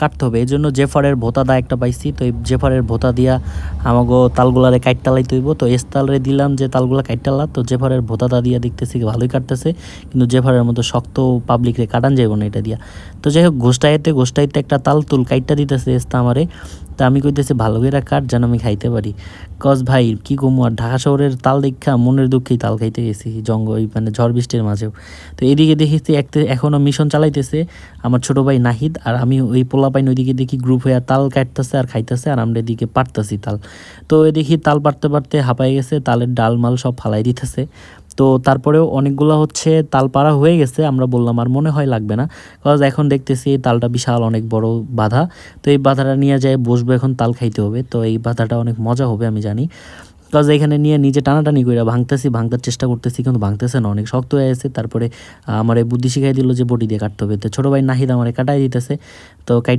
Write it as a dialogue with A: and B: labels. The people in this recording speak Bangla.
A: কাটতে হবে। এই জন্য জেফারের ভোতা দা একটা পাইছি, তো এই জেফারের ভোতা দিয়া আমাগো তালগুলারে কাটতে লাইতে হইব। তো এস্তালরে দিলাম যে তালগুলা কাটতে, তো জেফারের ভোতা দা দিয়া দেখতেছি ভালোই কাটতেছে, কিন্তু জেফারের মতো শক্ত পাবলিকরে কাটান যাইব না এটা দিয়া। তো যাই হোক, গোষ্ঠাইতে একটা তাল তুল কাইটটা দিতেছে এস্তা আমারে। তা আমি কইতেছি ভালো করে কাট যেন আমি খাইতে পারি। কজ ভাই কি কমু আর, ঢাকা শহরের তাল দেখা মনের দুঃখেই তাল খাইতে গেছি জঙ্গল মানে ঝড় বৃষ্টির মাঝেও। তো এদিকে দেখেছি এখনও মিশন চালাইতেছে আমার ছোট ভাই নাহিদ, আর আমি ওই পোলাপাইন ওইদিকে দেখি গ্রুপ হয়ে তাল কাটতেছে আর খাইতেছে, আর আমরা এদিকে পারতেছি তাল। তো দেখি তাল পারতে পারতে হাঁপাই গেছে, তালের ডাল মাল সব ফালাই দিতেছে। তো তারপরেও অনেকগুলো হচ্ছে তাল পাড়া হয়ে গেছে, আমরা বললাম আর মনে হয় লাগবে না, কজ এখন দেখতেছি এই তালটা বিশাল অনেক বড় বাধা। তো এই বাধাটা নিয়ে যায় বসবো, এখন তাল খাইতে হবে। তো এই বাধাটা অনেক মজা হবে আমি জানি, কজ এখানে নিয়ে নিজে টানাটানি করে ভাঙতার চেষ্টা করতেছি, কিন্তু ভাঙতেছে না, অনেক শক্ত হয়ে আছে। তারপরে আমার বুদ্ধি শিখাই দিল যে বটি দিয়ে কাটতে হবে। তো ছোটো ভাই নাহিদ আমার কাটাই দিতেছে, তো কাইটা